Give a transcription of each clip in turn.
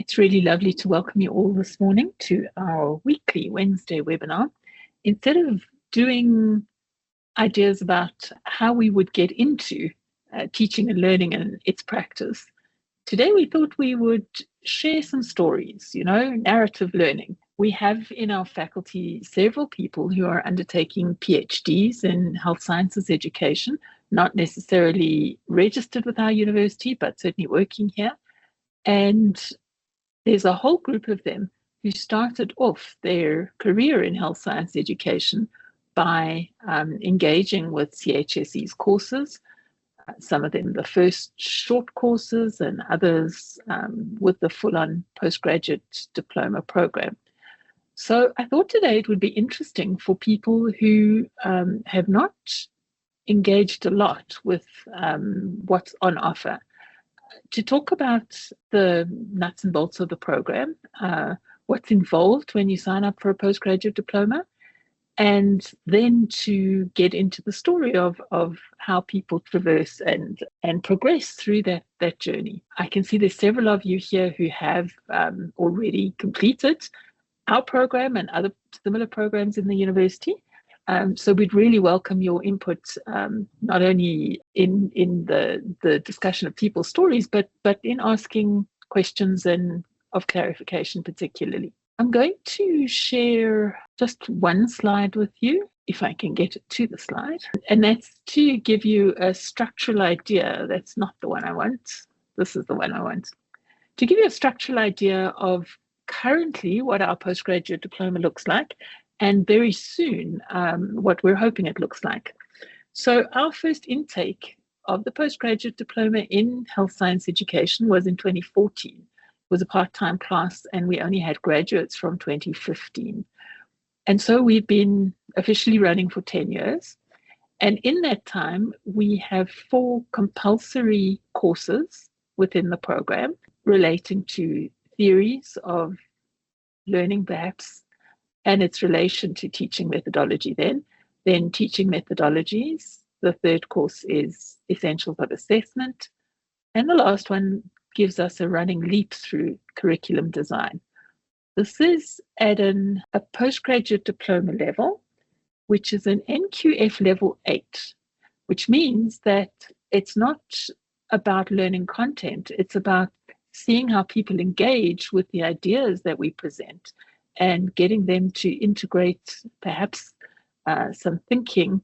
It's really lovely to welcome you all this morning to our weekly Wednesday webinar. Instead of doing ideas about how we would get into teaching and learning and its practice, today we thought we would share some stories, narrative learning. We have in our faculty several people who are undertaking PhDs in health sciences education, not necessarily registered with our university, but certainly working here. And there's a whole group of them who started off their career in health science education by engaging with CHSE's courses, some of them the first short courses and others with the full-on postgraduate diploma program. So I thought today it would be interesting for people who have not engaged a lot with what's on offer to talk about the nuts and bolts of the program, what's involved when you sign up for a postgraduate diploma, and then to get into the story of how people traverse and progress through that journey. I can see there's several of you here who have already completed our program and other similar programs in the university. So we'd really welcome your input, not only in the discussion of people's stories, but in asking questions and of clarification particularly. I'm going to share just one slide with you, if I can get it to the slide. And that's to give you a structural idea. That's not the one I want. This is the one I want. To give you a structural idea of currently what our postgraduate diploma looks like, and very soon what we're hoping it looks like. So our first intake of the postgraduate diploma in health science education was in 2014. It was a part-time class, and we only had graduates from 2015. And so we've been officially running for 10 years. And in that time, we have 4 compulsory courses within the program relating to theories of learning, perhaps, and its relation to teaching methodology then teaching methodologies. The third course is Essentials of Assessment. And the last one gives us a running leap through curriculum design. This is at a postgraduate diploma level, which is an NQF level 8, which means that it's not about learning content. It's about seeing how people engage with the ideas that we present and getting them to integrate perhaps some thinking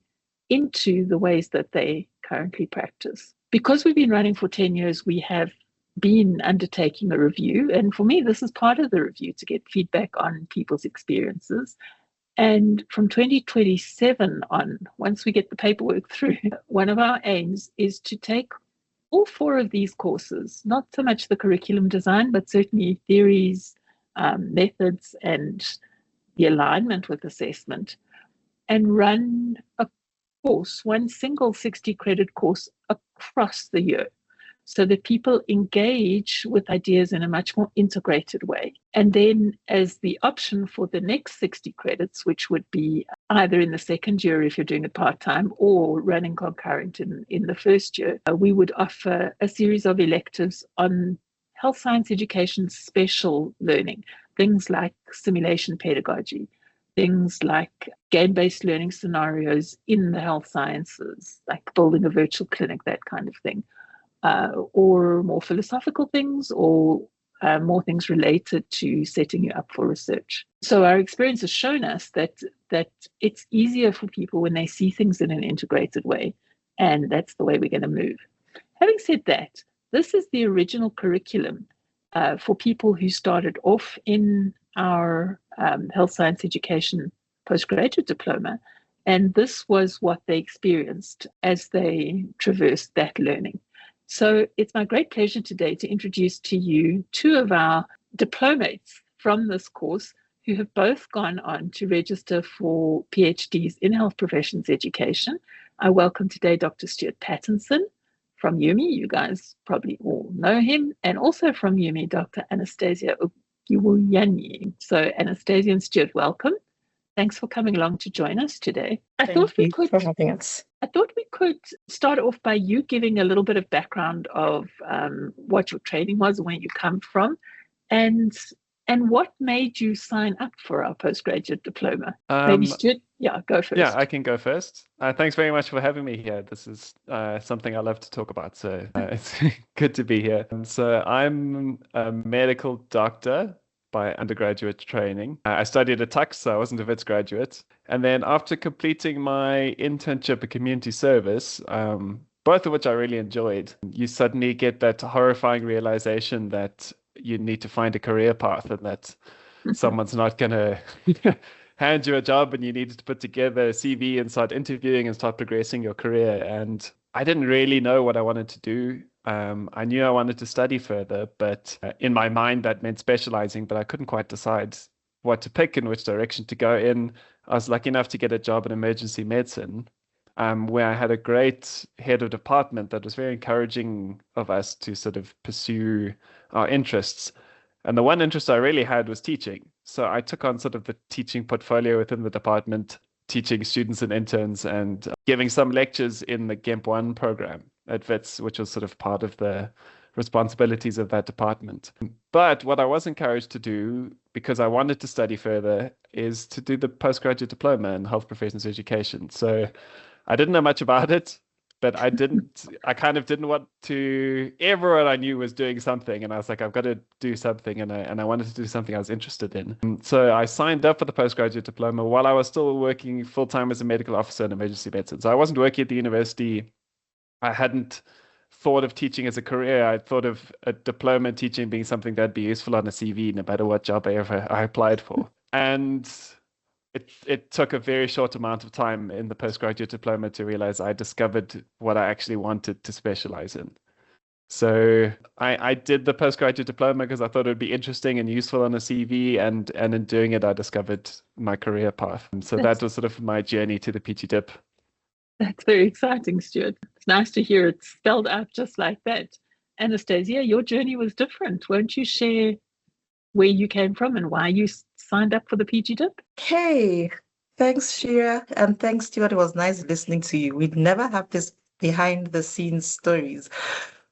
into the ways that they currently practice. Because we've been running for 10 years, we have been undertaking a review. And for me, this is part of the review, to get feedback on people's experiences. And from 2027 on, once we get the paperwork through, one of our aims is to take all 4 of these courses, not so much the curriculum design, but certainly theories, methods, and the alignment with assessment, and run a course, one single 60-credit course across the year, so that people engage with ideas in a much more integrated way. And then as the option for the next 60 credits, which would be either in the second year if you're doing it part-time or running concurrent in the first year, we would offer a series of electives on health science education special learning, things like simulation pedagogy, things like game-based learning scenarios in the health sciences, like building a virtual clinic, that kind of thing. Or more philosophical things, or more things related to setting you up for research. So our experience has shown us that it's easier for people when they see things in an integrated way, and that's the way we're going to move. Having said that, this is the original curriculum for people who started off in our health science education postgraduate diploma, and this was what they experienced as they traversed that learning. So it's my great pleasure today to introduce to you 2 of our diplomates from this course who have both gone on to register for PhDs in health professions education. I welcome today Dr. Stuart Pattinson from UMI. You guys probably all know him. And also from UMI, Dr. Anastasia Ugwuanyi. So Anastasia and Stuart, welcome. Thanks for coming along to join us today. Thank you for having us. I thought we could start off by you giving a little bit of background of what your training was, where you come from, And what made you sign up for our postgraduate diploma? Maybe Stuart? Yeah, go first. Yeah, I can go first. Thanks very much for having me here. This is something I love to talk about, so it's good to be here. So I'm a medical doctor by undergraduate training. I studied at Tux, so I wasn't a Wits graduate. And then after completing my internship at community service, both of which I really enjoyed, you suddenly get that horrifying realization that you need to find a career path and that someone's not going to hand you a job and you needed to put together a CV and start interviewing and start progressing your career. And I didn't really know what I wanted to do. I knew I wanted to study further, but in my mind that meant specializing, but I couldn't quite decide what to pick and which direction to go in. I was lucky enough to get a job in emergency medicine, where I had a great head of department that was very encouraging of us to sort of pursue our interests. And the one interest I really had was teaching. So I took on sort of the teaching portfolio within the department, teaching students and interns and giving some lectures in the GEMP 1 program at WITS, which was sort of part of the responsibilities of that department. But what I was encouraged to do, because I wanted to study further, is to do the postgraduate diploma in health professions education. So I didn't know much about it, but I kind of didn't want to, everyone I knew was doing something. And I was like, I've got to do something. And I wanted to do something I was interested in. So I signed up for the postgraduate diploma while I was still working full-time as a medical officer in emergency medicine. So I wasn't working at the university. I hadn't thought of teaching as a career. I thought of a diploma in teaching being something that'd be useful on a CV, no matter what job I applied for. And it took a very short amount of time in the postgraduate diploma to realize I discovered what I actually wanted to specialize in. So I did the postgraduate diploma because I thought it would be interesting and useful on a CV, and in doing it, I discovered my career path. And so that was sort of my journey to the PGDip. That's very exciting, Stuart. It's nice to hear it spelled out just like that. Anastasia, your journey was different. Won't you share where you came from and why you signed up for the PGDip? Hey, thanks, Shirra, and thanks, Stuart. It was nice listening to you. We'd never have this behind the scenes stories.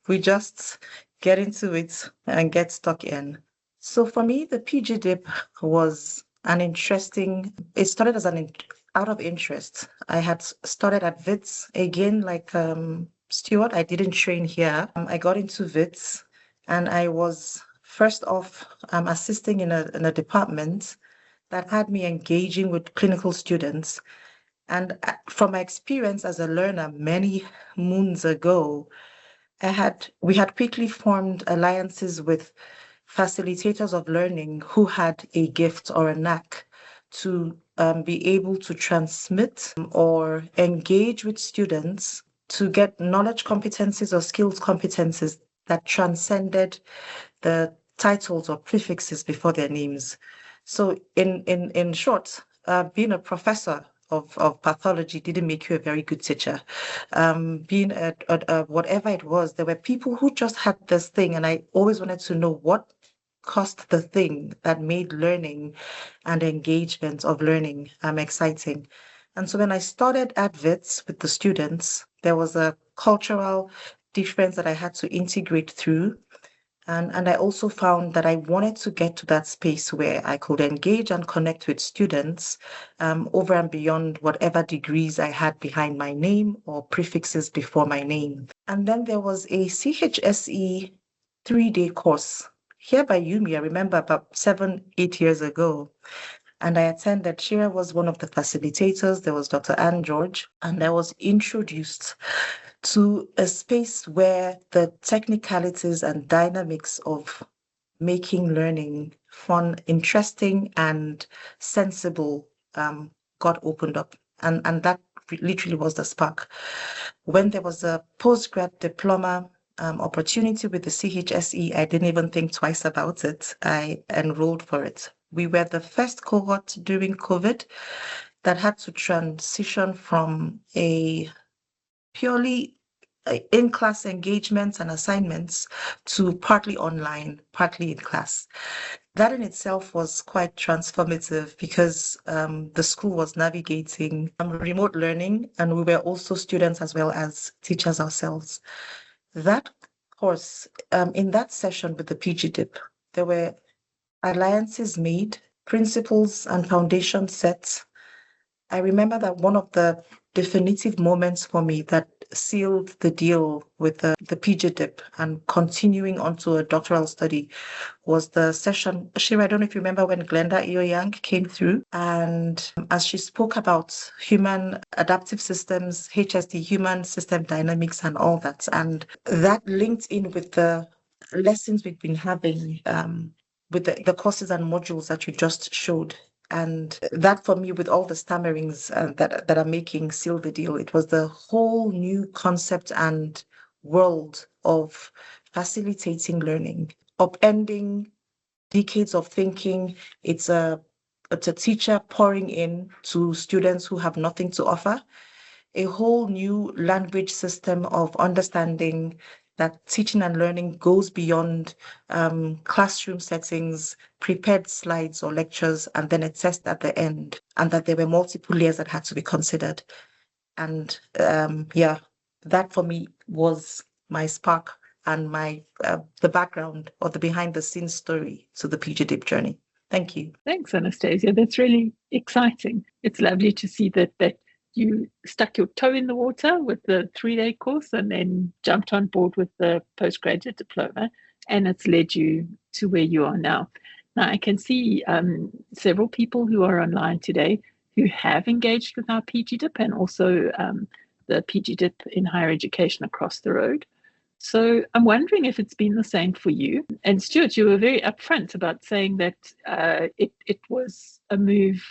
We just get into it and get stuck in. So for me, the PGDip was it started as out of interest. I had started at WITS again, like Stuart. I didn't train here. I got into WITS and I was first off assisting in a department that had me engaging with clinical students. And from my experience as a learner many moons ago, we had quickly formed alliances with facilitators of learning who had a gift or a knack to be able to transmit or engage with students to get knowledge competencies or skills competencies that transcended the titles or prefixes before their names. So in short, being a professor of pathology didn't make you a very good teacher. Being whatever it was, there were people who just had this thing, and I always wanted to know what caused the thing that made learning and engagement of learning exciting. And so when I started at WITS with the students, there was a cultural difference that I had to integrate through. And I also found that I wanted to get to that space where I could engage and connect with students over and beyond whatever degrees I had behind my name or prefixes before my name. And then there was a CHSE 3-day course here by UMI. I remember about 7-8 years ago. And I attended. Shirra was one of the facilitators. There was Dr. Anne George, and I was introduced to a space where the technicalities and dynamics of making learning fun, interesting, and sensible got opened up. And that literally was the spark. When there was a postgrad diploma opportunity with the CHSE, I didn't even think twice about it. I enrolled for it. We were the first cohort during COVID that had to transition from a purely in-class engagements and assignments to partly online, partly in class. That in itself was quite transformative because the school was navigating remote learning, and we were also students as well as teachers ourselves. That course, in that session with the PGDip, there were alliances made, principles and foundations set. I remember that one of the definitive moments for me that sealed the deal with the PGDip and continuing onto a doctoral study was the session. Shirra, I don't know if you remember when Glenda Ioyang came through, and as she spoke about human adaptive systems, HSD, human system dynamics, and all that, and that linked in with the lessons we've been having with the courses and modules that you just showed. And that for me, with all the stammerings that are making seal the deal, it was the whole new concept and world of facilitating learning, upending decades of thinking. It's a teacher pouring in to students who have nothing to offer, a whole new language system of understanding that teaching and learning goes beyond classroom settings, prepared slides or lectures, and then a test at the end, and that there were multiple layers that had to be considered. And yeah, that for me was my spark and my the background or the behind the scenes story to the PGDip journey. Thank you. Thanks, Anastasia. That's really exciting. It's lovely to see that you stuck your toe in the water with the 3-day course and then jumped on board with the postgraduate diploma, and it's led you to where you are now. Now, I can see several people who are online today who have engaged with our PGDip and also the PGDip in higher education across the road. So I'm wondering if it's been the same for you. And Stuart, you were very upfront about saying that it was a move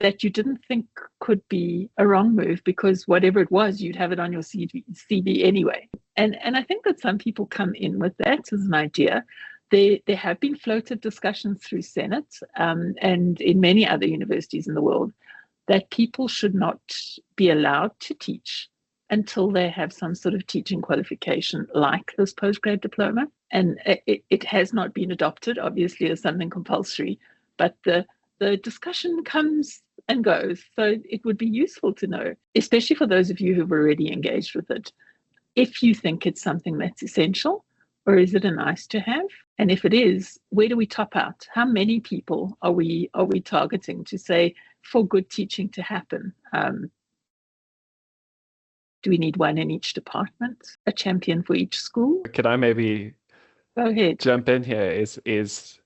that you didn't think could be a wrong move because whatever it was, you'd have it on your CV anyway. And I think that some people come in with that as an idea. There have been floated discussions through Senate and in many other universities in the world that people should not be allowed to teach until they have some sort of teaching qualification like this postgrad diploma. And it has not been adopted, obviously, as something compulsory, but the discussion comes and goes. So it would be useful to know, especially for those of you who've already engaged with it, if you think it's something that's essential, or is it a nice to have? And if it is, where do we top out? How many people are we targeting to say for good teaching to happen? Do we need one in each department? A champion for each school? Can I maybe go ahead? Jump in here? Is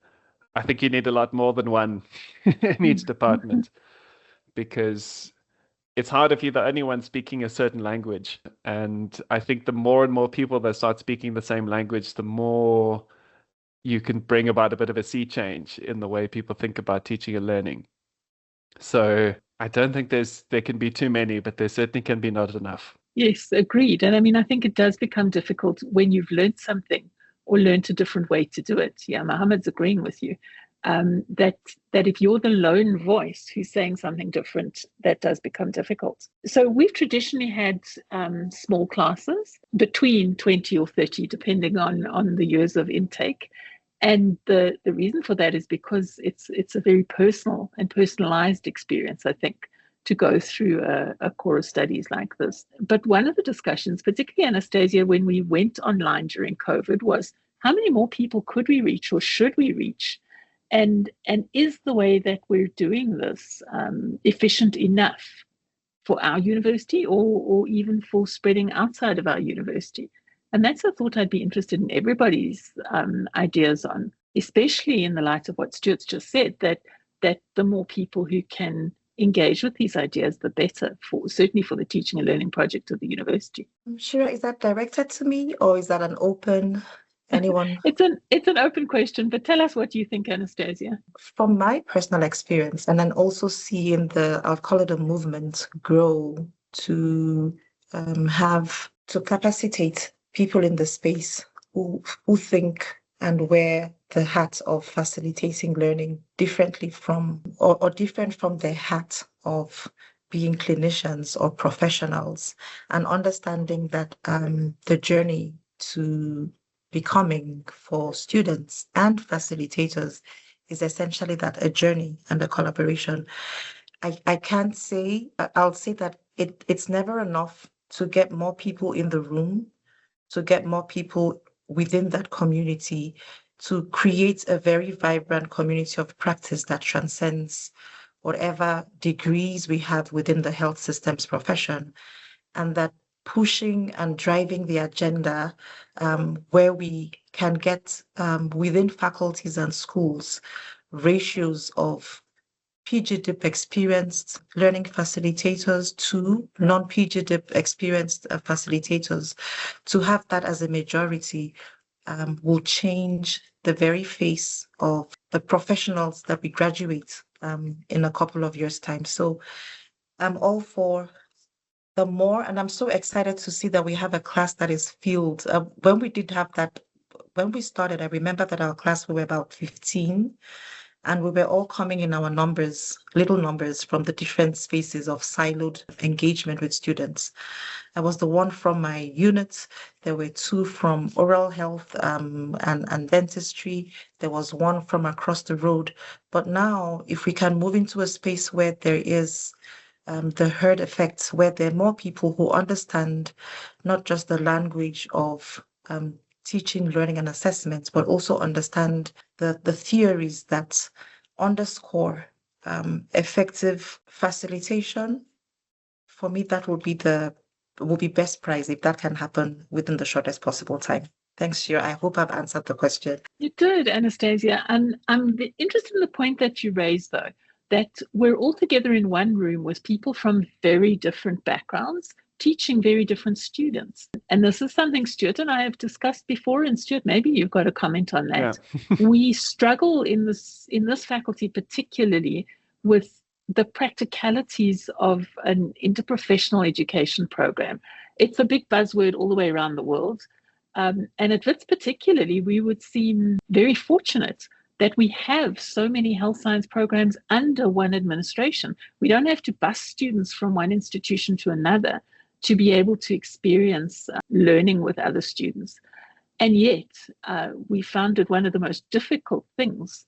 I think you need a lot more than one in each department, because it's hard if you're the only one speaking a certain language. And I think the more and more people that start speaking the same language, the more you can bring about a bit of a sea change in the way people think about teaching and learning. So I don't think there can be too many, but there certainly can be not enough. Yes, agreed. And I mean, I think it does become difficult when you've learned something or learned a different way to do it. Yeah, Mohammed's agreeing with you. That if you're the lone voice who's saying something different, that does become difficult. So we've traditionally had small classes between 20 or 30, depending on the years of intake. And the reason for that is because it's a very personal and personalized experience, I think, to go through a core of studies like this. But one of the discussions, particularly Anastasia, when we went online during COVID, was how many more people could we reach or should we reach? And is the way that we're doing this efficient enough for our university or even for spreading outside of our university? And that's a thought I'd be interested in everybody's ideas on, especially in the light of what Stuart's just said, that the more people who can engage with these ideas, the better, certainly for the teaching and learning project of the university. Shirra, is that directed to me or is that an open, anyone? It's an open question, but tell us what you think, Anastasia. From my personal experience, and then also seeing I'll call it a movement, grow to capacitate people in the space who think and wear the hat of facilitating learning differently from or different from the hat of being clinicians or professionals, and understanding that the journey to becoming for students and facilitators is essentially that a journey and a collaboration. I can't say, I'll say that it's never enough to get more people in the room, to get more people within that community to create a very vibrant community of practice that transcends whatever degrees we have within the health systems profession, and that pushing and driving the agenda where we can get within faculties and schools ratios of PGDip experienced learning facilitators to non-PGDip experienced facilitators. To have that as a majority will change the very face of the professionals that we graduate in a couple of years' time. So I'm all for the more, and I'm so excited to see that we have a class that is filled. When we did have that, when we started, I remember that our class, we were about 15, and we were all coming in our numbers, little numbers from the different spaces of siloed engagement with students. I was the one from my unit. There were two from oral health and dentistry. There was one from across the road. But now, if we can move into a space where there is the herd effect, where there are more people who understand not just the language of teaching, learning, and assessments, but also understand the theories that underscore effective facilitation. For me, that would be best prize if that can happen within the shortest possible time. Thanks, Shirra. I hope I've answered the question. You did, Anastasia. And I'm interested in the point that you raised, though, that we're all together in one room with people from very different backgrounds, teaching very different students. And this is something Stuart and I have discussed before. And Stuart, maybe you've got a comment on that. Yeah. We struggle in this faculty particularly with the practicalities of an interprofessional education program. It's a big buzzword all the way around the world. And at Wits particularly, we would seem very fortunate that we have so many health science programs under one administration. We don't have to bus students from one institution to another to be able to experience learning with other students. And yet, we found it one of the most difficult things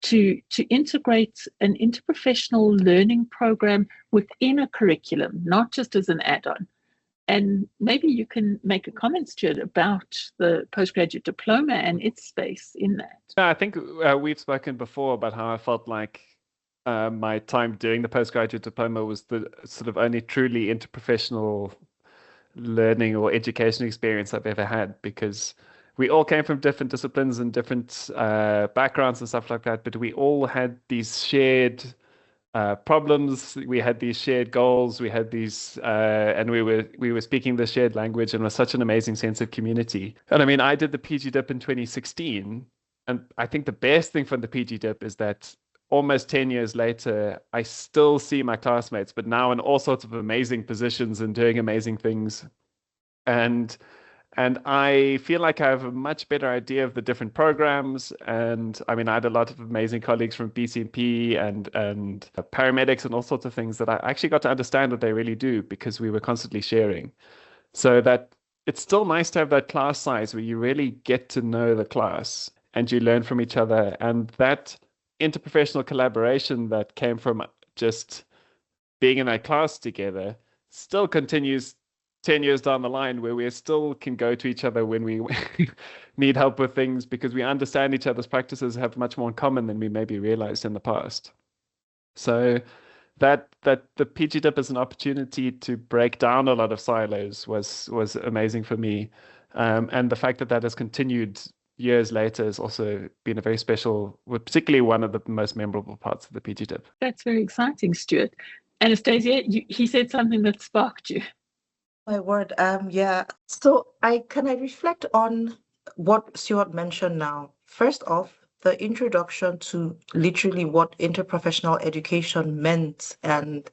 to integrate an interprofessional learning program within a curriculum, not just as an add-on. And maybe you can make a comment, Stuart, about the postgraduate diploma and its space in that. I think we've spoken before about how I felt like my time doing the postgraduate diploma was the sort of only truly interprofessional learning or education experience I've ever had, because we all came from different disciplines and different backgrounds and stuff like that, but we all had these shared problems. We had these shared goals. We had these, and we were speaking the shared language, and it was such an amazing sense of community. And I mean, I did the PGDip in 2016, and I think the best thing from the PGDip is that almost 10 years later, I still see my classmates, but now in all sorts of amazing positions and doing amazing things. And I feel like I have a much better idea of the different programs. And I mean, I had a lot of amazing colleagues from BCMP and paramedics and all sorts of things that I actually got to understand what they really do because we were constantly sharing. So that it's still nice to have that class size where you really get to know the class and you learn from each other. And that interprofessional collaboration that came from just being in that class together still continues 10 years down the line, where we still can go to each other when we need help with things because we understand each other's practices, have much more in common than we maybe realized in the past. So that the PGDip as an opportunity to break down a lot of silos was amazing for me. And the fact that that has continued years later has also been a very special, particularly one of the most memorable parts of the PGDip. That's very exciting, Stuart. Anastasia, he said something that sparked you. My word, yeah. So I reflect on what Stuart mentioned now. First off, the introduction to literally what interprofessional education meant and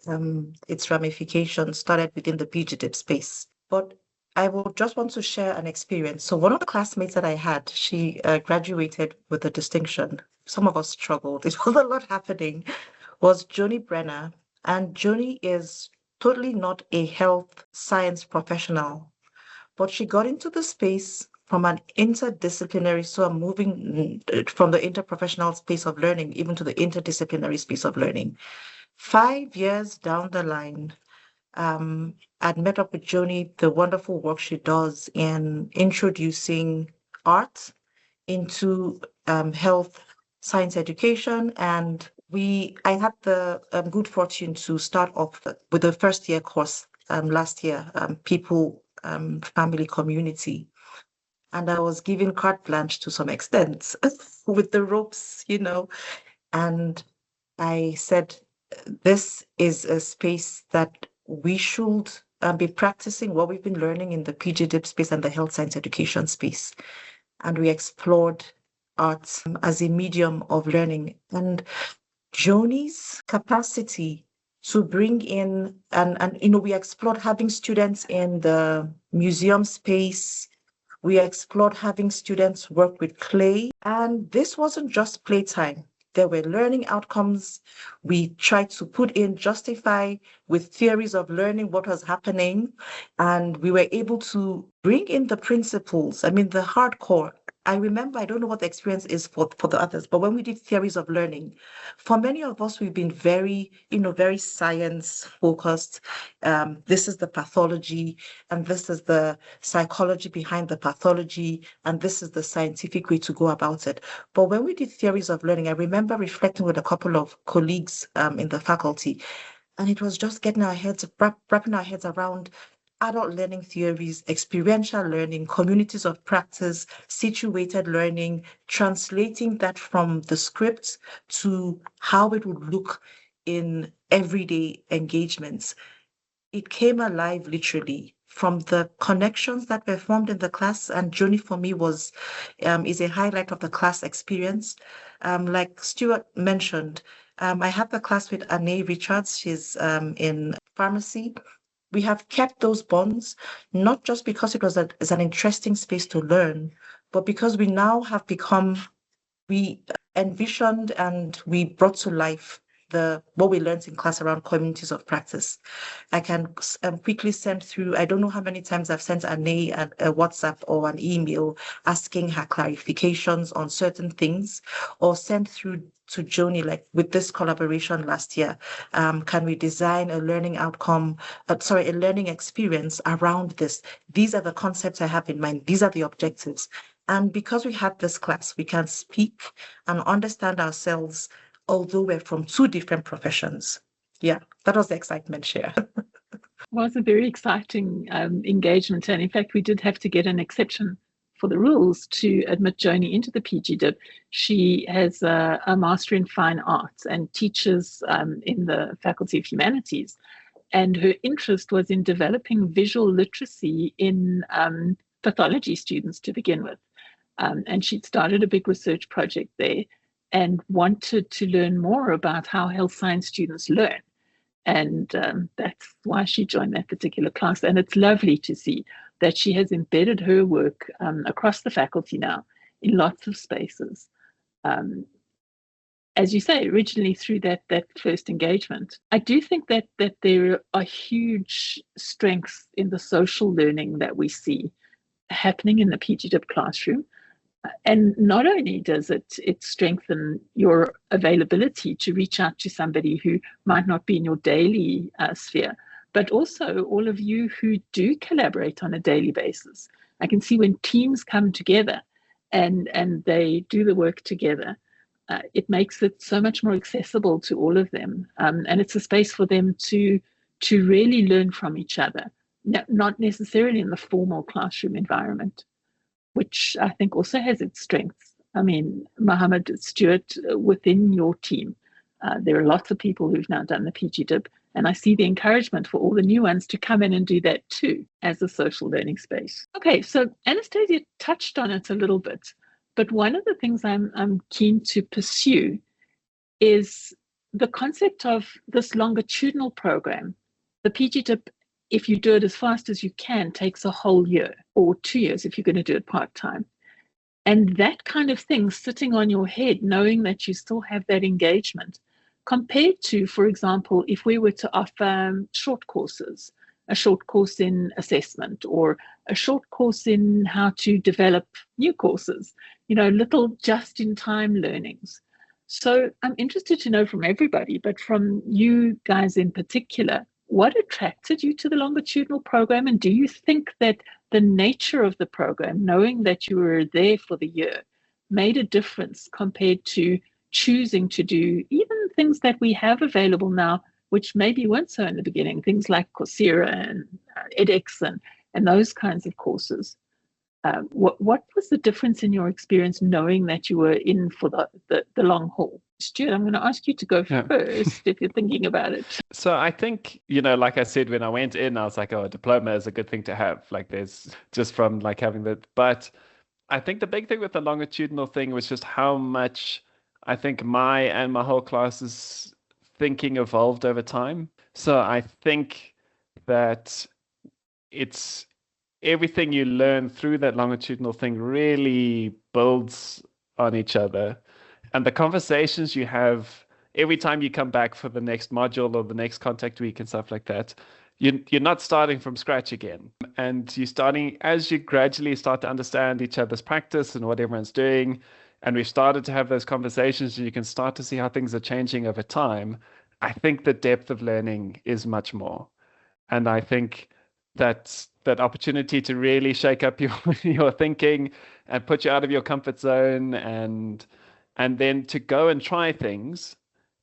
its ramifications started within the PGDip space. But I will just want to share an experience. So one of the classmates that I had, she graduated with a distinction. Some of us struggled. It was a lot happening. Was Joni Brenner, and Joni is totally not a health science professional, but she got into the space from an interdisciplinary, so I'm moving from the interprofessional space of learning even to the interdisciplinary space of learning. 5 years down the line, I'd met up with Joni, the wonderful work she does in introducing art into health science education, and I had the good fortune to start off with the first year course last year, people, family, community. And I was given carte blanche to some extent with the ropes, and I said, this is a space that we should be practicing what we've been learning in the PGDip space and the health science education space. And we explored arts as a medium of learning. And Joni's capacity to bring in, and we explored having students in the museum space. We explored having students work with clay. And this wasn't just playtime. There were learning outcomes. We tried to justify with theories of learning what was happening. And we were able to bring in the principles, the hardcore. I remember, I don't know what the experience is for the others, but when we did theories of learning, for many of us, we've been very, very science focused. This is the pathology, and this is the psychology behind the pathology, and this is the scientific way to go about it. But when we did theories of learning, I remember reflecting with a couple of colleagues in the faculty, and it was just getting wrapping our heads around adult learning theories, experiential learning, communities of practice, situated learning, translating that from the script to how it would look in everyday engagements. It came alive literally from the connections that were formed in the class, and Joni for me is a highlight of the class experience. Like Stuart mentioned, I had the class with Anae Richards. She's in pharmacy. We have kept those bonds, not just because it was an interesting space to learn, but because we now have we envisioned and we brought to life what we learned in class around communities of practice. I can quickly send through, I don't know how many times I've sent Anae a WhatsApp or an email asking her clarifications on certain things, or send through to Joni, like with this collaboration last year, can we design a learning a learning experience around this? These are the concepts I have in mind. These are the objectives. And because we had this class, we can speak and understand ourselves, although we're from two different professions. Yeah, that was the excitement, Shirra. It was a very exciting engagement. And in fact, we did have to get an exception for the rules to admit Joni into the PGDip. She has a Master in Fine Arts and teaches in the Faculty of Humanities. And her interest was in developing visual literacy in pathology students to begin with. And she'd started a big research project there and wanted to learn more about how health science students learn. And that's why she joined that particular class. And it's lovely to see that she has embedded her work across the faculty now in lots of spaces. As you say, originally through that first engagement. I do think that there are huge strengths in the social learning that we see happening in the PGDip classroom. And not only does it strengthen your availability to reach out to somebody who might not be in your daily sphere, but also all of you who do collaborate on a daily basis. I can see when teams come together and they do the work together, it makes it so much more accessible to all of them. And it's a space for them to really learn from each other, not necessarily in the formal classroom environment, which I think also has its strengths. I mean, Mohammed, Stuart, within your team, there are lots of people who've now done the PGDip, and I see the encouragement for all the new ones to come in and do that too as a social learning space. Okay, so Anastasia touched on it a little bit, but one of the things I'm keen to pursue is the concept of this longitudinal program. The PGDip, if you do it as fast as you can, takes a whole year or 2 years if you're going to do it part-time. And that kind of thing sitting on your head, knowing that you still have that engagement, compared to, for example, if we were to offer short courses, a short course in assessment or a short course in how to develop new courses, little just-in-time learnings. So I'm interested to know from everybody, but from you guys in particular, what attracted you to the longitudinal program? And do you think that the nature of the program, knowing that you were there for the year, made a difference compared to choosing to do even things that we have available now, which maybe weren't so in the beginning, things like Coursera and edX and those kinds of courses. What was the difference in your experience knowing that you were in for the long haul? Stuart, I'm going to ask you to go first if you're thinking about it. So I think, like I said, when I went in, I was like, oh, a diploma is a good thing to have. Like there's just from like having that. But I think the big thing with the longitudinal thing was just how much I think my whole class's thinking evolved over time. So I think that it's everything you learn through that longitudinal thing really builds on each other. And the conversations you have every time you come back for the next module or the next contact week and stuff like that, you're not starting from scratch again. And you're starting as you gradually start to understand each other's practice and what everyone's doing. And we've started to have those conversations and you can start to see how things are changing over time. I think the depth of learning is much more. And I think that opportunity to really shake up your thinking and put you out of your comfort zone and then to go and try things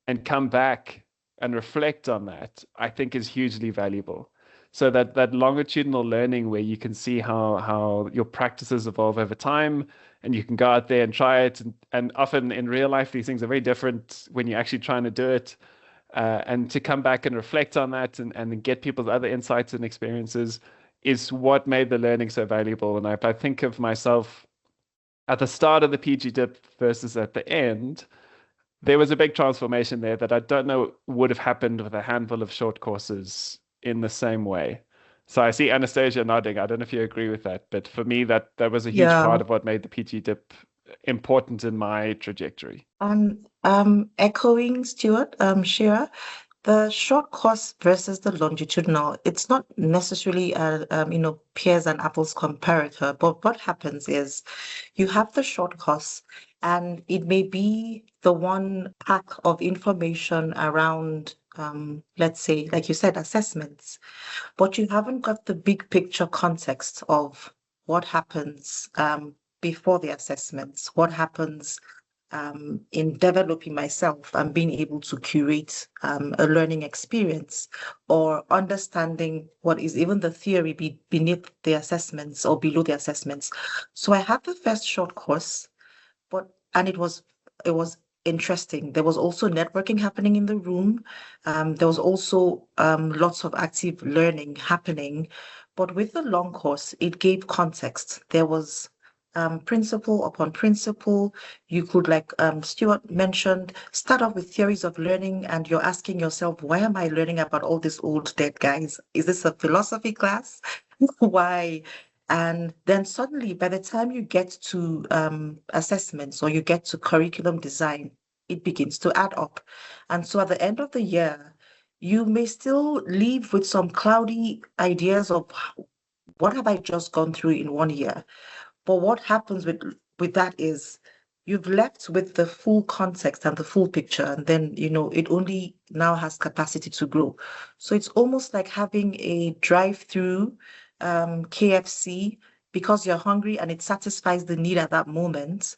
and come back and reflect on that, I think is hugely valuable. So that longitudinal learning where you can see how your practices evolve over time and you can go out there and try it. And often in real life, these things are very different when you're actually trying to do it. And to come back and reflect on that and get people's other insights and experiences is what made the learning so valuable. And if I think of myself at the start of the PGDip versus at the end, there was a big transformation there that I don't know would have happened with a handful of short courses in the same way. So I see Anastasia nodding. I don't know if you agree with that, but for me, that was a huge part of what made the PGDip important in my trajectory. Echoing Stuart, Shirra, the short course versus the longitudinal, it's not necessarily a pears and apples comparator, but what happens is you have the short course and it may be the one pack of information around, let's say, like you said, assessments, but you haven't got the big picture context of what happens before the assessments, what happens in developing myself and being able to curate a learning experience or understanding what is even the theory beneath the assessments or below the assessments. So I had the first short course, and it was interesting. There was also networking happening in the room. There was also lots of active learning happening. But with the long course, it gave context. There was principle upon principle. You could, like Stuart mentioned, start off with theories of learning and you're asking yourself, why am I learning about all these old dead guys? Is this a philosophy class? Why? And then suddenly, by the time you get to assessments or you get to curriculum design, it begins to add up. And so at the end of the year, you may still leave with some cloudy ideas of what have I just gone through in 1 year? But what happens with that is you've left with the full context and the full picture, and then, it only now has capacity to grow. So it's almost like having a drive-through KFC because you're hungry and it satisfies the need at that moment,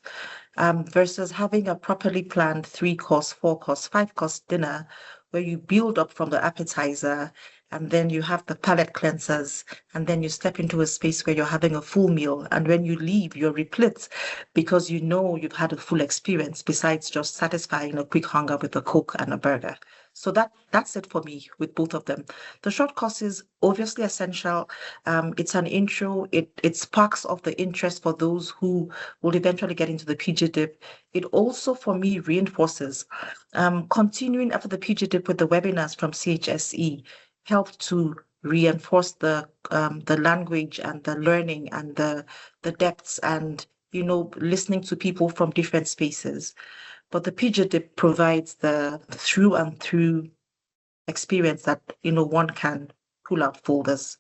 versus having a properly planned 3-course, 4-course, 5-course dinner where you build up from the appetizer and then you have the palate cleansers, and then you step into a space where you're having a full meal. And when you leave, you're replete because you've had a full experience besides just satisfying a quick hunger with a Coke and a burger. So that's it for me with both of them. The short course is obviously essential. It's an intro. It sparks off the interest for those who will eventually get into the PGDip. It also, for me, reinforces. Continuing after the PGDip with the webinars from CHSE helped to reinforce the language and the learning and the depths and listening to people from different spaces. But the PGDip provides the through and through experience that one can pull out folders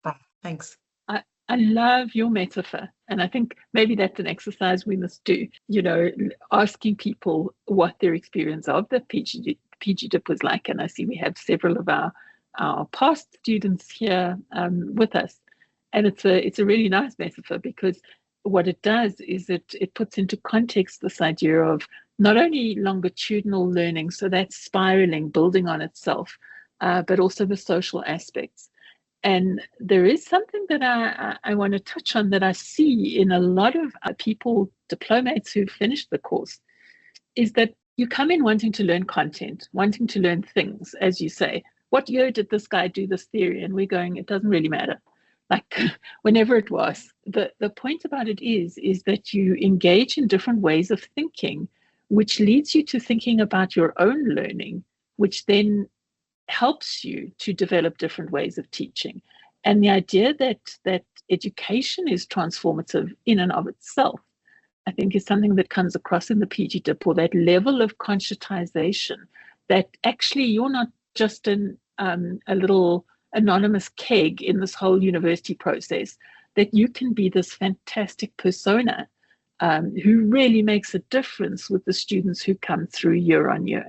from. Thanks. I love your metaphor, and I think maybe that's an exercise we must do. Asking people what their experience of the PGDip was like, and I see we have several of our past students here with us, and it's a really nice metaphor because what it does is it puts into context this idea of not only longitudinal learning, so that's spiraling, building on itself, but also the social aspects. And there is something that I want to touch on that I see in a lot of people, diplomates who've finished the course, is that you come in wanting to learn content, wanting to learn things, as you say. What year did this guy do this theory? And we're going, it doesn't really matter. Like whenever it was. The point about it is that you engage in different ways of thinking, which leads you to thinking about your own learning, which then helps you to develop different ways of teaching. And the idea that education is transformative in and of itself, I think, is something that comes across in the PGDip, or that level of conscientization that actually you're not just a little anonymous keg in this whole university process, that you can be this fantastic persona who really makes a difference with the students who come through year on year.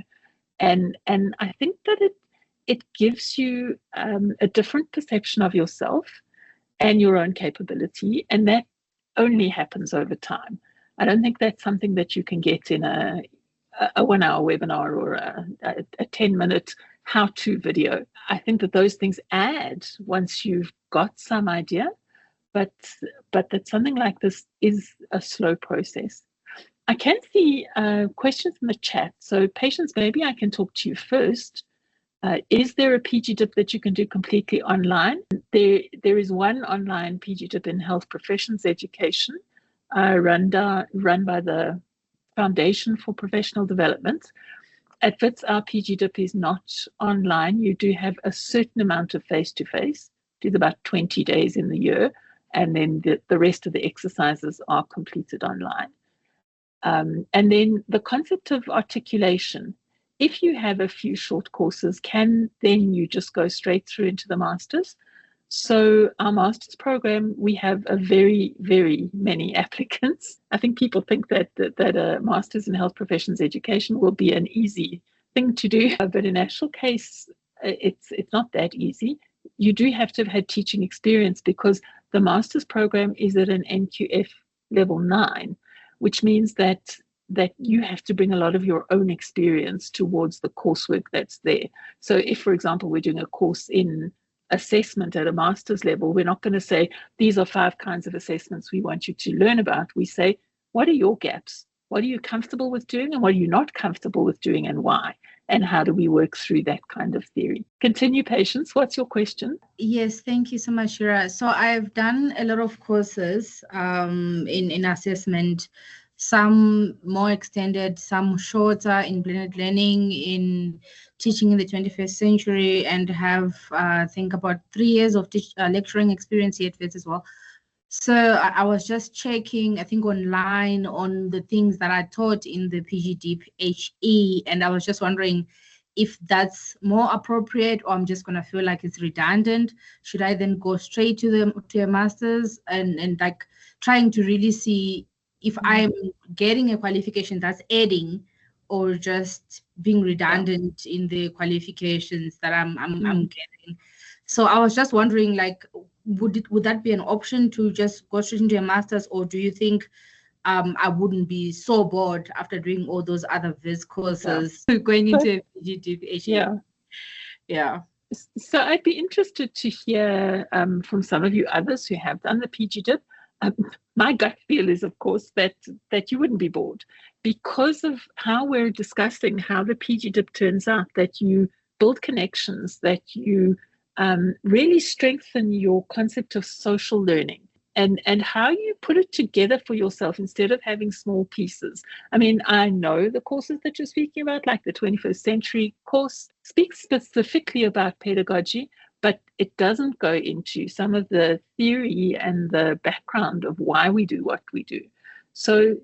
And I think that it gives you a different perception of yourself and your own capability, and that only happens over time. I don't think that's something that you can get in a 1 hour webinar or a 10-minute how-to video. I think that those things add once you've got some idea, but that something like this is a slow process. I can see questions in the chat. So Patience, maybe I can talk to you first. Is there a PGDip that you can do completely online? There is one online PGDip in health professions education, run by the Foundation for Professional Development. At Wits, our PGDip is not online. You do have a certain amount of face-to-face. It is about 20 days in the year, and then the rest of the exercises are completed online. And then the concept of articulation. If you have a few short courses, then you just go straight through into the master's? So our master's program, we have a very, very many applicants. I think people think that a master's in health professions education will be an easy thing to do, but in actual case, it's not that easy. You do have to have had teaching experience, because the master's program is at an NQF level 9, which means that you have to bring a lot of your own experience towards the coursework that's there. So if, for example, we're doing a course in assessment at a master's level, we're not going to say, these are 5 kinds of assessments we want you to learn about. We say, what are your gaps? What are you comfortable with doing, and what are you not comfortable with doing, and why? And how do we work through that kind of theory? Continue, Patience. What's your question? Yes, thank you so much, Shirra. So I've done a lot of courses in assessment, some more extended, some shorter, in blended learning, in teaching in the 21st century, and have I think about 3 years of lecturing experience here at Wits as well. So I was just checking, I think, online on the things that I taught in the PGDip HE, and I was just wondering if that's more appropriate, or I'm just going to feel like it's redundant. Should I then go straight to a master's and like trying to really see if I'm getting a qualification that's adding, or just being redundant in the qualifications that I'm getting. So I was just wondering, like, would that be an option to just go straight into a master's, or do you think I wouldn't be so bored after doing all those other Viz courses going into a PGDip? Yeah. So I'd be interested to hear from some of you others who have done the PGDip. My gut feel is, of course, that you wouldn't be bored, because of how we're discussing how the PGDip turns out, that you build connections, that you really strengthen your concept of social learning, and how you put it together for yourself instead of having small pieces. I mean, I know the courses that you're speaking about, like the 21st century course, speaks specifically about pedagogy, but it doesn't go into some of the theory and the background of why we do what we do. So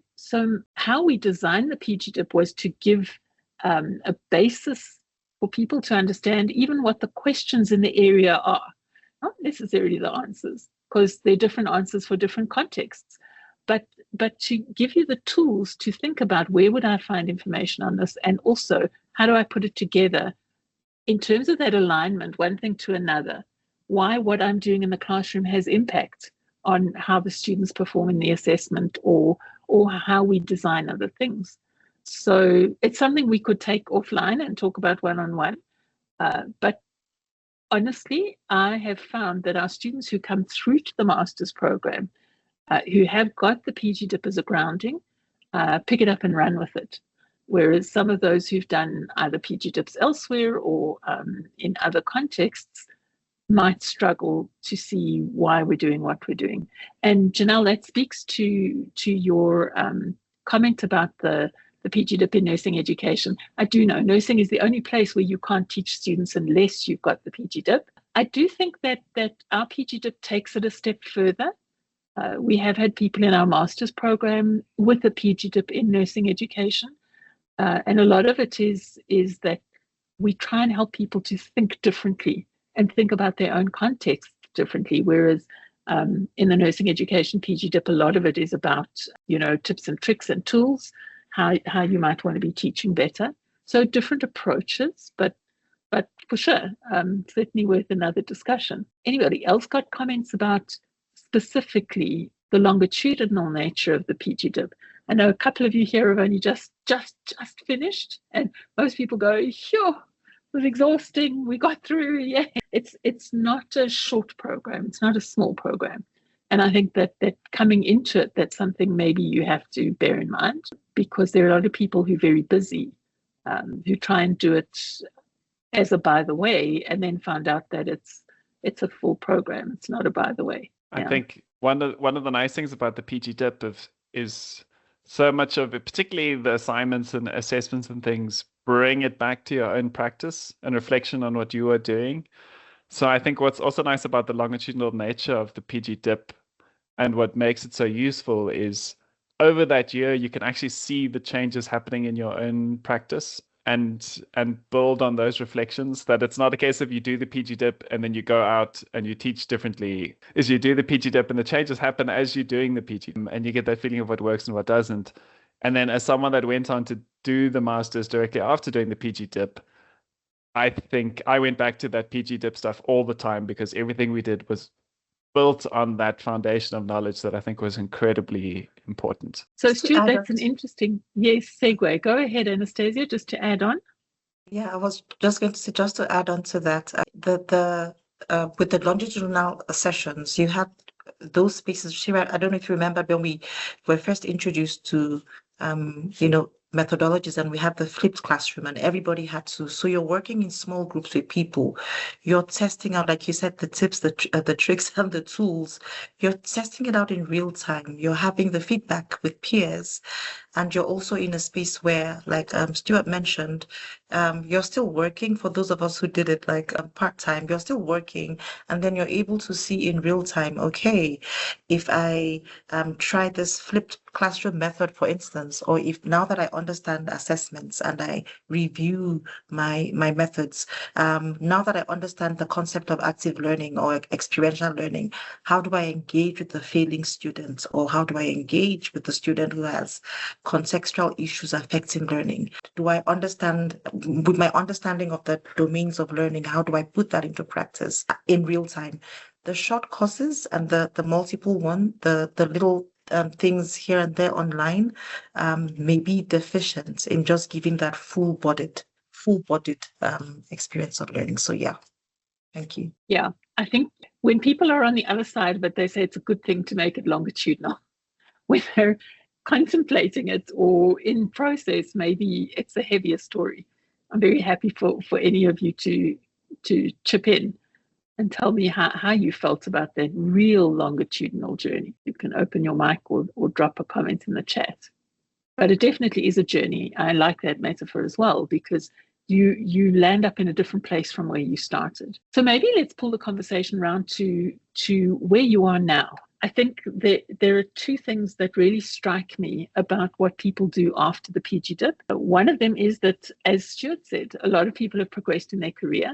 how we designed the PGDip was to give a basis for people to understand even what the questions in the area are, not necessarily the answers, because they're different answers for different contexts, but to give you the tools to think about, where would I find information on this, and also how do I put it together in terms of that alignment, one thing to another, why what I'm doing in the classroom has impact on how the students perform in the assessment or how we design other things. So it's something we could take offline and talk about one-on-one. But honestly, I have found that our students who come through to the master's program, who have got the PGDip as a grounding, pick it up and run with it. Whereas some of those who've done either PGDips elsewhere or in other contexts might struggle to see why we're doing what we're doing. And Janelle, that speaks to your comment about the PGDip in nursing education. I do know nursing is the only place where you can't teach students unless you've got the PGDip. I do think that our PGDip takes it a step further. We have had people in our master's program with a PGDip in nursing education. And a lot of it is that we try and help people to think differently and think about their own context differently. Whereas in the nursing education PGDip, a lot of it is about, tips and tricks and tools, how you might want to be teaching better. So different approaches, but for sure, certainly worth another discussion. Anybody else got comments about specifically the longitudinal nature of the PGDip? I know a couple of you here have only just finished, and most people go, "Sure, it was exhausting. We got through." Yeah, it's not a short program. It's not a small program, and I think that coming into it, that's something maybe you have to bear in mind, because there are a lot of people who are very busy, who try and do it as a by the way, and then find out that it's a full program. It's not a by the way. I think one of the nice things about the PGDip is so much of it, particularly the assignments and assessments and things, bring it back to your own practice and reflection on what you are doing. So I think what's also nice about the longitudinal nature of the PGDip and what makes it so useful is over that year, you can actually see the changes happening in your own practice and build on those reflections. That it's not a case of you do the PGDip and then you go out and you teach differently. Is you do the PGDip and the changes happen as you're doing the PGDip, and you get that feeling of what works and what doesn't. And then as someone that went on to do the master's directly after doing the PGDip, I think I went back to that PGDip stuff all the time, because everything we did was built on that foundation of knowledge that I think was incredibly important. So Stuart, that's an interesting segue. Go ahead, Anastasia, just to add on. Yeah, I was just going to say, just to add on to that, with the longitudinal sessions, you had those spaces. Shirra, I don't know if you remember when we were first introduced to methodologies, and we had the flipped classroom, and everybody had to. So you're working in small groups with people. You're testing out, like you said, the tips, the tricks, and the tools. You're testing it out in real time. You're having the feedback with peers, and you're also in a space where, like Stuart mentioned, you're still working. For those of us who did it like part-time, you're still working, and then you're able to see in real time, okay, if I try this flipped classroom method, for instance, or if now that I understand assessments and I review my methods, now that I understand the concept of active learning or experiential learning, how do I engage with the failing student, or how do I engage with the student who has contextual issues affecting learning? Do I understand, with my understanding of the domains of learning, how do I put that into practice in real time? The short courses and the multiple one, the little things here and there online may be deficient in just giving that full-bodied experience of learning. So yeah, thank you. Yeah, I think when people are on the other side of it, they say it's a good thing to make it longitudinal. When they're contemplating it or in process, maybe it's a heavier story. I'm very happy for any of you to chip in and tell me how you felt about that real longitudinal journey. You can open your mic or drop a comment in the chat. But it definitely is a journey. I like that metaphor as well, because you land up in a different place from where you started. So maybe let's pull the conversation around to where you are now. I think there are two things that really strike me about what people do after the PGDip. One of them is that, as Stuart said, a lot of people have progressed in their career.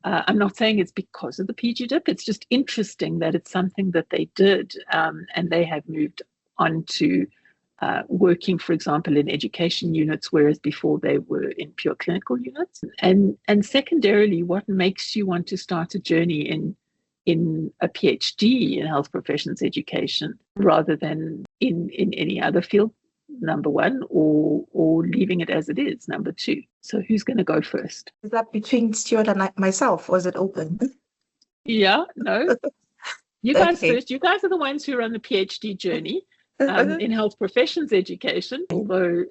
I'm not saying it's because of the PGDip. It's just interesting that it's something that they did, and they have moved on to working, for example, in education units, whereas before they were in pure clinical units. And secondarily, what makes you want to start a journey in a PhD in health professions education rather than in any other field, number one, or leaving it as it is, number two. So who's going to go first? Is that between Stuart and myself, or is it open? Yeah, no. You guys Okay. first. You guys are the ones who are on the PhD journey in health professions education, although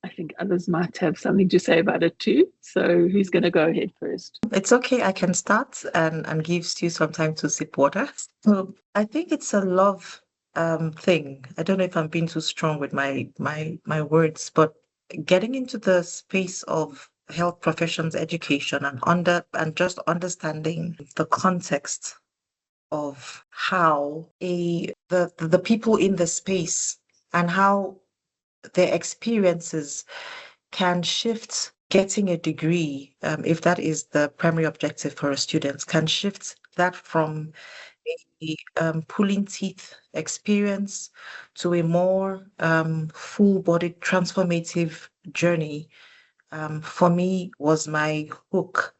I think others might have something to say about it too. So who's going to go ahead first? It's okay. I can start and give Stu some time to sip water. So I think it's a love thing. I don't know if I'm being too strong with my words, but getting into the space of health professions education and just understanding the context of how the people in the space and how their experiences can shift getting a degree, if that is the primary objective for a student, can shift that from a pulling teeth experience to a more full-bodied transformative journey, for me was my hook.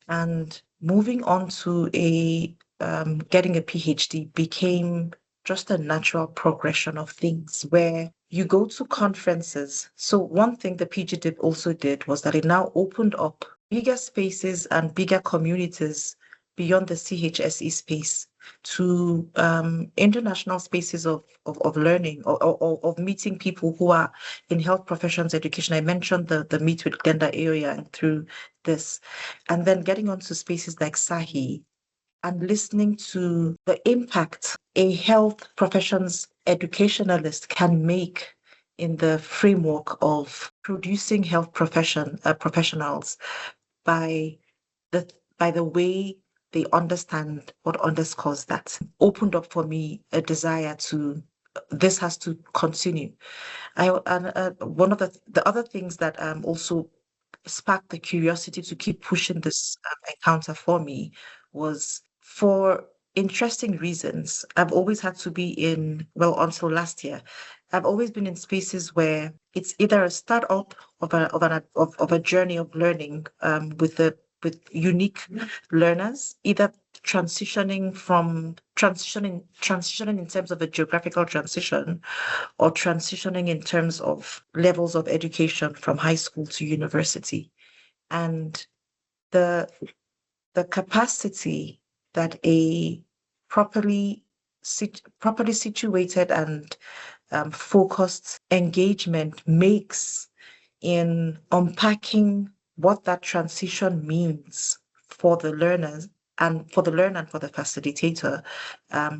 And moving on to getting a PhD became just a natural progression of things where you go to conferences. So one thing the PGDip also did was that it now opened up bigger spaces and bigger communities beyond the CHSE space to international spaces of learning or of meeting people who are in health professions education. I mentioned the Meet with Glenda area and through this, and then getting onto spaces like SAHI and listening to the impact a health professions educationalist can make in the framework of producing health professionals by the way they understand what underscores that. Opened up for me a desire to, this has to continue. One of the other things that also sparked the curiosity to keep pushing this encounter for me was, for interesting reasons, I've always had to be in, well, until last year, I've always been in spaces where it's either a startup of a journey of learning with unique learners, either transitioning in terms of a geographical transition, or transitioning in terms of levels of education from high school to university. And the capacity that a properly situated and focused engagement makes in unpacking what that transition means for the learners and for the learner and for the facilitator,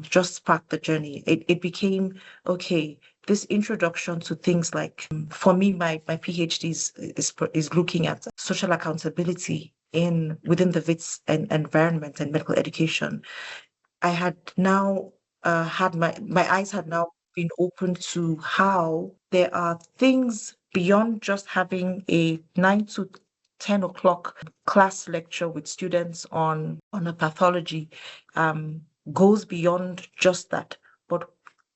just sparked the journey. It became, okay, this introduction to things like, for me, my PhD is looking at social accountability within the WITS environment and medical education. I had now had my eyes had now been opened to how there are things beyond just having a 9 to 10 o'clock class lecture with students on a pathology, goes beyond just that. But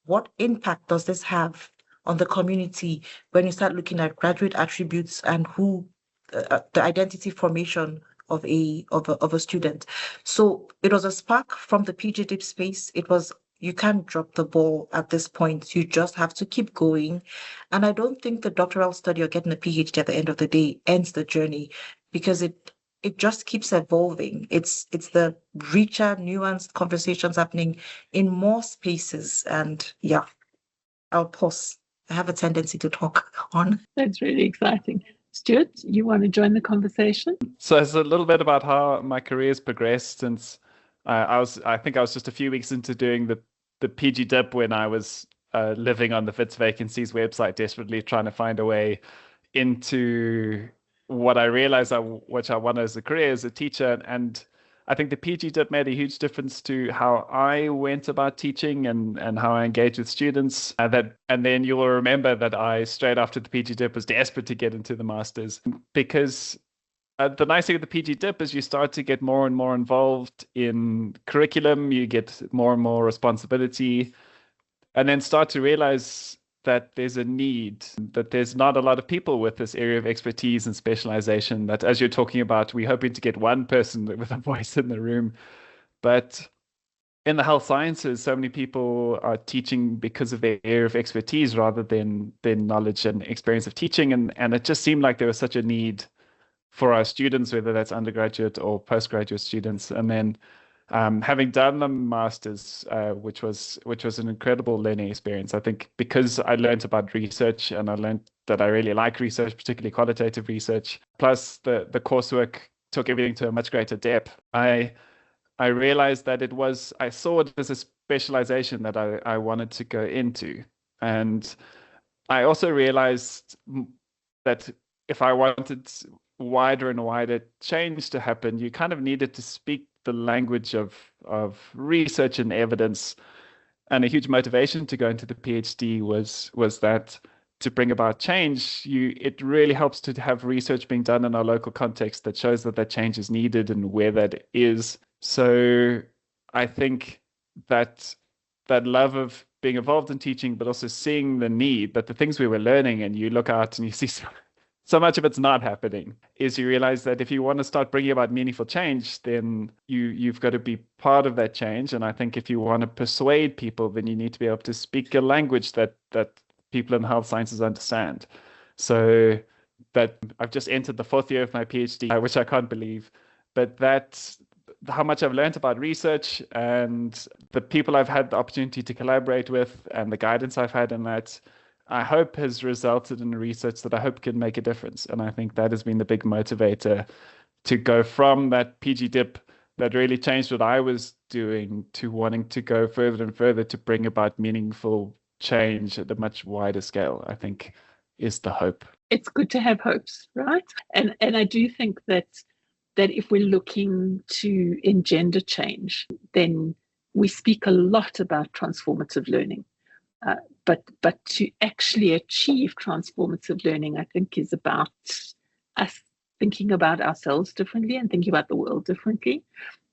what impact does this have on the community when you start looking at graduate attributes and who the identity formation of a student? So it was a spark from the PGDip space. It was, you can't drop the ball at this point. You just have to keep going. And I don't think the doctoral study or getting a PhD at the end of the day ends the journey, because it just keeps evolving. It's the richer, nuanced conversations happening in more spaces. And yeah, I'll pause. I have a tendency to talk on. That's really exciting. Stuart, you want to join the conversation? So it's a little bit about how my career has progressed since I think I was just a few weeks into doing the PGDip when I was living on the Wits Vacancies website, desperately trying to find a way into what I realized what I wanted as a career as a teacher. And I think the PGDip made a huge difference to how I went about teaching and how I engaged with students. And then you will remember that I, straight after the PGDip, was desperate to get into the masters, because the nice thing with the PGDip is you start to get more and more involved in curriculum, you get more and more responsibility, and then start to realize that there's a need, that there's not a lot of people with this area of expertise and specialization, that as you're talking about, we're hoping to get one person with a voice in the room. But in the health sciences, so many people are teaching because of their area of expertise rather than their knowledge and experience of teaching. And it just seemed like there was such a need for our students, whether that's undergraduate or postgraduate students. And then having done the master's, which was an incredible learning experience, I think, because I learned about research and I learned that I really like research, particularly qualitative research, plus the coursework took everything to a much greater depth. I realized that I saw it as a specialization that I wanted to go into. And I also realized that if I wanted wider and wider change to happen, you kind of needed to speak the language of research and evidence. And a huge motivation to go into the PhD was that to bring about change, it really helps to have research being done in our local context that shows that change is needed and where that is. So I think that love of being involved in teaching, but also seeing the need, that the things we were learning, and you look out and you see so much of it's not happening, is you realize that if you want to start bringing about meaningful change, then you've got to be part of that change. And I think if you want to persuade people, then you need to be able to speak a language that people in health sciences understand. So that I've just entered the 4th year of my PhD, which I can't believe, but that's how much I've learned about research and the people I've had the opportunity to collaborate with and the guidance I've had in that, I hope has resulted in research that I hope can make a difference. And I think that has been the big motivator to go from that PGDip that really changed what I was doing to wanting to go further and further to bring about meaningful change at a much wider scale, I think is the hope. It's good to have hopes, right? And I do think that if we're looking to engender change, then we speak a lot about transformative learning. But to actually achieve transformative learning, I think, is about us thinking about ourselves differently and thinking about the world differently.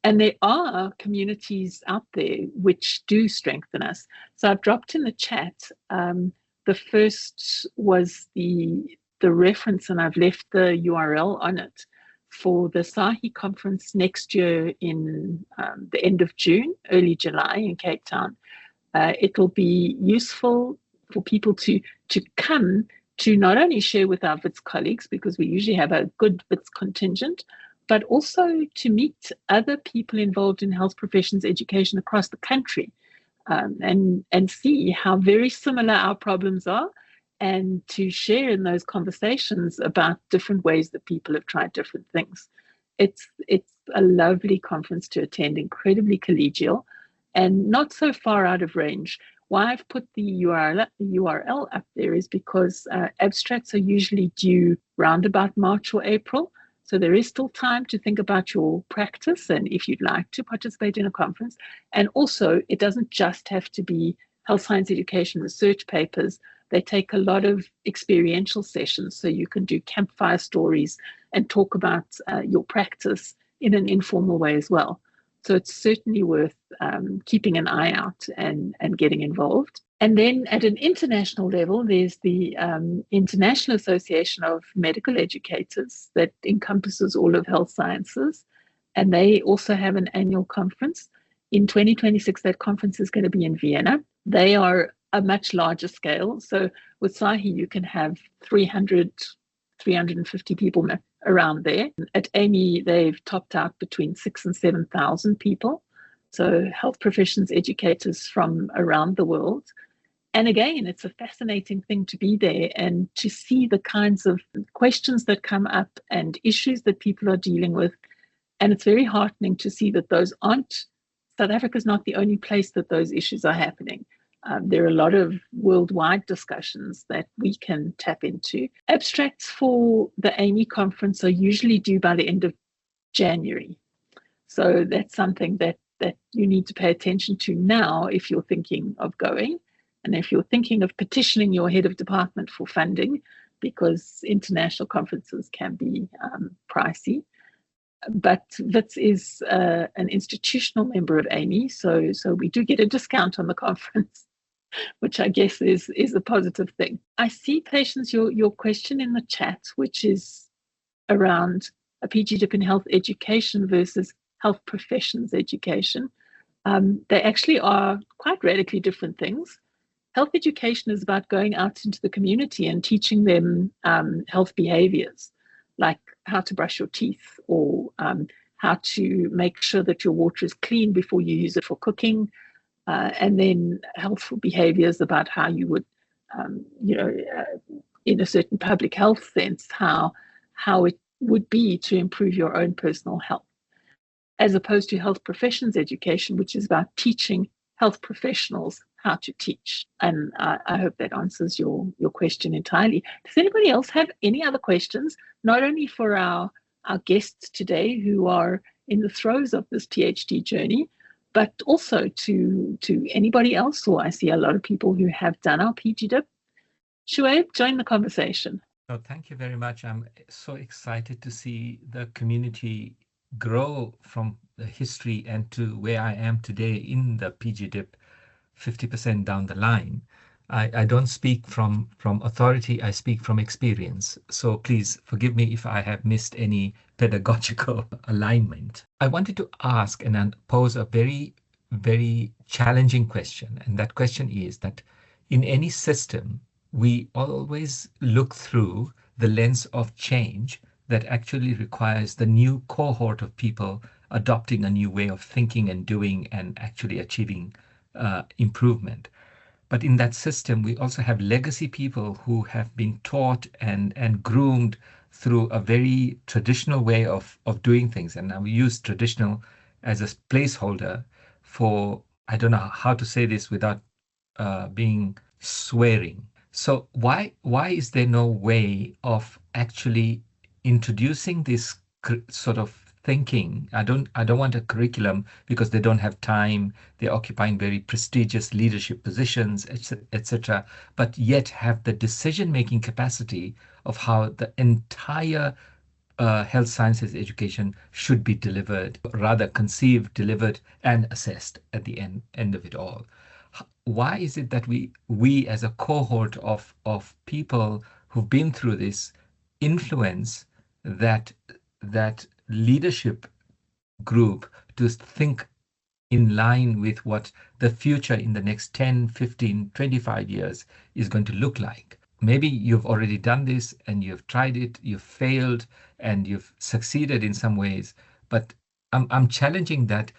And there are communities out there which do strengthen us. So I've dropped in the chat. The first was the reference, and I've left the URL on it, for the SAHI conference next year in the end of June, early July in Cape Town. It'll be useful for people to come to not only share with our WITS colleagues, because we usually have a good WITS contingent, but also to meet other people involved in health professions education across the country, and see how very similar our problems are, and to share in those conversations about different ways that people have tried different things. It's a lovely conference to attend, incredibly collegial, and not so far out of range. Why I've put the URL up there is because abstracts are usually due round about March or April. So there is still time to think about your practice and if you'd like to participate in a conference. And also, it doesn't just have to be health science education research papers. They take a lot of experiential sessions, so you can do campfire stories and talk about your practice in an informal way as well. So it's certainly worth keeping an eye out and getting involved. And then at an international level, there's the International Association of Medical Educators that encompasses all of health sciences. And they also have an annual conference. In 2026, that conference is going to be in Vienna. They are a much larger scale. So with SAHI, you can have 300, 350 people around there. At AMI, they've topped out between 6,000 and 7,000 people. So health professions educators from around the world. And again, it's a fascinating thing to be there and to see the kinds of questions that come up and issues that people are dealing with. And it's very heartening to see that South Africa's not the only place that those issues are happening. There are a lot of worldwide discussions that we can tap into. Abstracts for the AMI conference are usually due by the end of January. So that's something that you need to pay attention to now if you're thinking of going. And if you're thinking of petitioning your head of department for funding, because international conferences can be pricey. But WITS is an institutional member of AMI, so we do get a discount on the conference, which I guess is a positive thing. I see, Patience, your question in the chat, which is around a PGDip in health education versus health professions education. They actually are quite radically different things. Health education is about going out into the community and teaching them health behaviors, like how to brush your teeth, or how to make sure that your water is clean before you use it for cooking, and then healthful behaviors about how you would, in a certain public health sense, how it would be to improve your own personal health, as opposed to health professions education, which is about teaching health professionals how to teach. And I hope that answers your question entirely. Does anybody else have any other questions, not only for our guests today who are in the throes of this PhD journey, but also to anybody else? Or I see a lot of people who have done our PGDip. Shuaib, join the conversation. Oh, thank you very much. I'm so excited to see the community grow from the history and to where I am today in the PGDip 50% down the line. I don't speak from authority, I speak from experience. So please forgive me if I have missed any pedagogical alignment. I wanted to ask and pose a very, very challenging question. And that question is that in any system, we always look through the lens of change that actually requires the new cohort of people adopting a new way of thinking and doing and actually achieving improvement. But in that system, we also have legacy people who have been taught and groomed through a very traditional way of doing things. And now we use traditional as a placeholder for, I don't know how to say this without being swearing. So why is there no way of actually introducing this sort of thinking? I don't want a curriculum because they don't have time. They're occupying very prestigious leadership positions, etc. But yet have the decision-making capacity of how the entire health sciences education should be delivered, rather conceived, delivered, and assessed at the end of it all. Why is it that we as a cohort of people who've been through this influence that leadership group to think in line with what the future in the next 10, 15, 25 years is going to look like? Maybe you've already done this and you've tried it, you've failed, and you've succeeded in some ways. But I'm challenging that.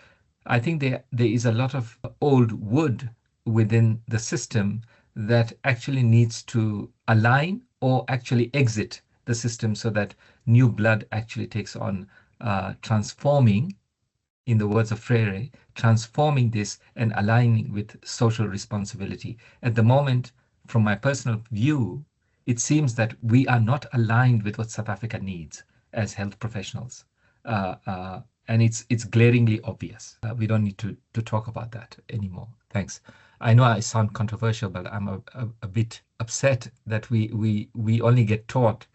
I think there is a lot of old wood within the system that actually needs to align or actually exit the system so that new blood actually takes on transforming, in the words of Freire, transforming this and aligning with social responsibility. At the moment, from my personal view, it seems that we are not aligned with what South Africa needs as health professionals. And it's glaringly obvious. We don't need to talk about that anymore. Thanks. I know I sound controversial, but I'm a bit upset that we only get told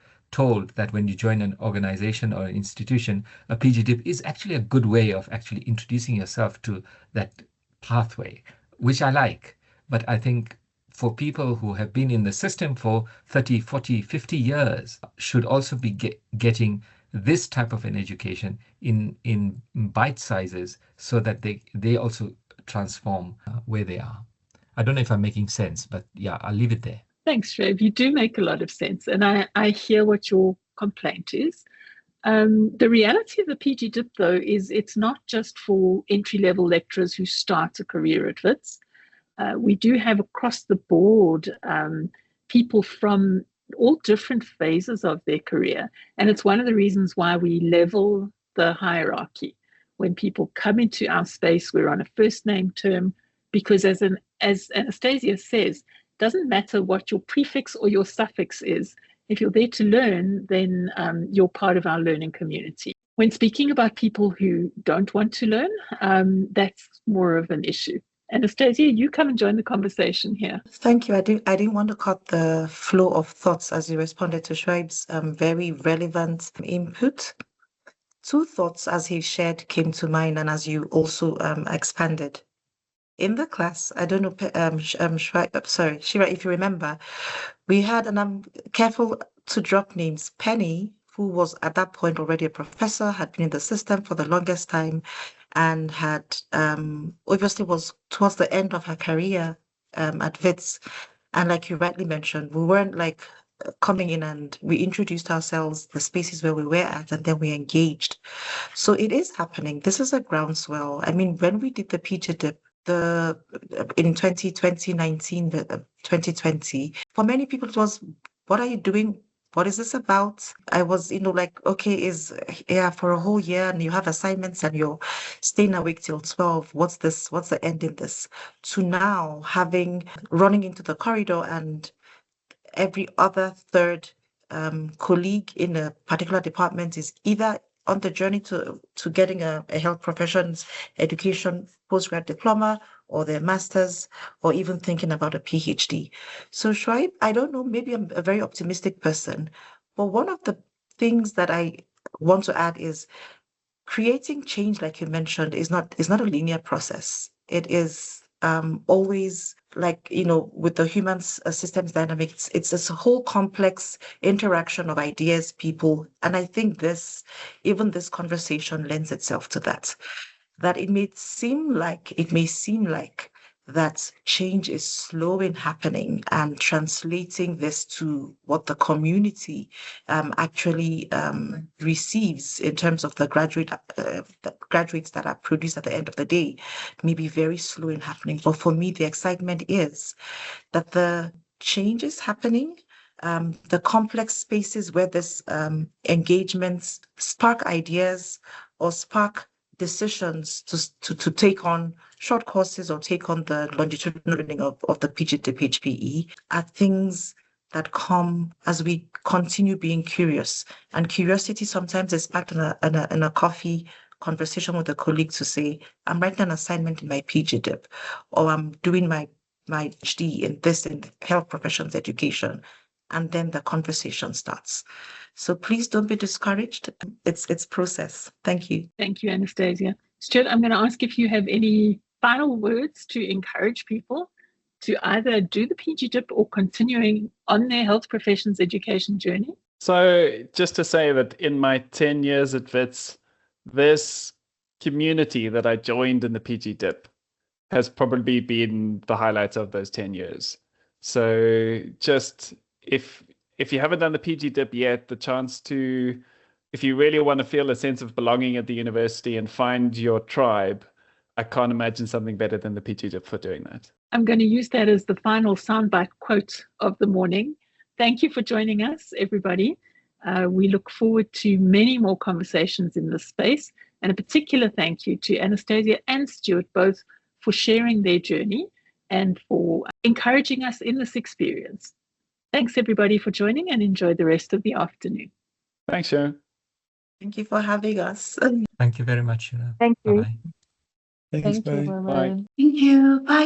that when you join an organization or an institution, a PGDip is actually a good way of actually introducing yourself to that pathway, which I like. But I think for people who have been in the system for 30, 40, 50 years should also be getting this type of an education in bite sizes so that they also transform where they are. I don't know if I'm making sense, but yeah, I'll leave it there. Thanks, Shrev. You do make a lot of sense. And I hear what your complaint is. The reality of the PGDip, though, is it's not just for entry-level lecturers who start a career at Wits. We do have across the board people from all different phases of their career. And it's one of the reasons why we level the hierarchy. When people come into our space, we're on a first name term, because as Anastasia says, it doesn't matter what your prefix or your suffix is. If you're there to learn, then you're part of our learning community. When speaking about people who don't want to learn, that's more of an issue. Anastasia, you come and join the conversation here. Thank you. I didn't want to cut the flow of thoughts as you responded to Shreib's very relevant input. Two thoughts as he shared came to mind, and as you also expanded. In the class, I don't know, Shirra, if you remember, we had, and I'm careful to drop names, Penny who was at that point already a professor, had been in the system for the longest time, and had obviously was towards the end of her career at WITS. And like you rightly mentioned, we weren't like coming in and we introduced ourselves, the spaces where we were at, and then we engaged. So it is happening. This is a groundswell. I mean, when we did the PGDip, in 2019, 2020, for many people it was, what are you doing? What is this about? I was, like, okay, for a whole year and you have assignments and you're staying awake till 12. What's this? What's the end in this? To now running into the corridor and every other third colleague in a particular department is either on the journey to getting a health professions education postgrad diploma or their master's, or even thinking about a PhD. So Shoaib, I don't know, maybe I'm a very optimistic person, but one of the things that I want to add is creating change, like you mentioned, is not a linear process. It is always like, with the human systems dynamics, it's this whole complex interaction of ideas, people. And I think this conversation lends itself to that it may seem like that change is slow in happening, and translating this to what the community actually receives in terms of the graduates that are produced at the end of the day may be very slow in happening. But for me, the excitement is that the change is happening. The complex spaces where this engagements spark ideas or spark decisions to take on short courses or take on the longitudinal learning of the PGDip HPE are things that come as we continue being curious. And curiosity sometimes is sparked in a coffee conversation with a colleague to say, I'm writing an assignment in my PGDip, or I'm doing my PhD in health professions education. And then the conversation starts. So please don't be discouraged. It's process. Thank you. Thank you, Anastasia. Stuart, I'm going to ask if you have any final words to encourage people to either do the PGDip or continuing on their health professions education journey. So just to say that in my 10 years at WITS, this community that I joined in the PGDip has probably been the highlights of those 10 years. So just if you haven't done the PGDip yet, the chance to, if you really want to feel a sense of belonging at the university and find your tribe, I can't imagine something better than the PGDip for doing that. I'm going to use that as the final soundbite quote of the morning. Thank you for joining us, everybody. We look forward to many more conversations in this space, and a particular thank you to Anastasia and Stuart, both for sharing their journey and for encouraging us in this experience. Thanks, everybody, for joining, and enjoy the rest of the afternoon. Thanks, Sharon. Thank you for having us. Thank you very much, Shirra. Thank you. Bye-bye. Thanks, Thank you. bye. Bye-bye. Thank you. Bye.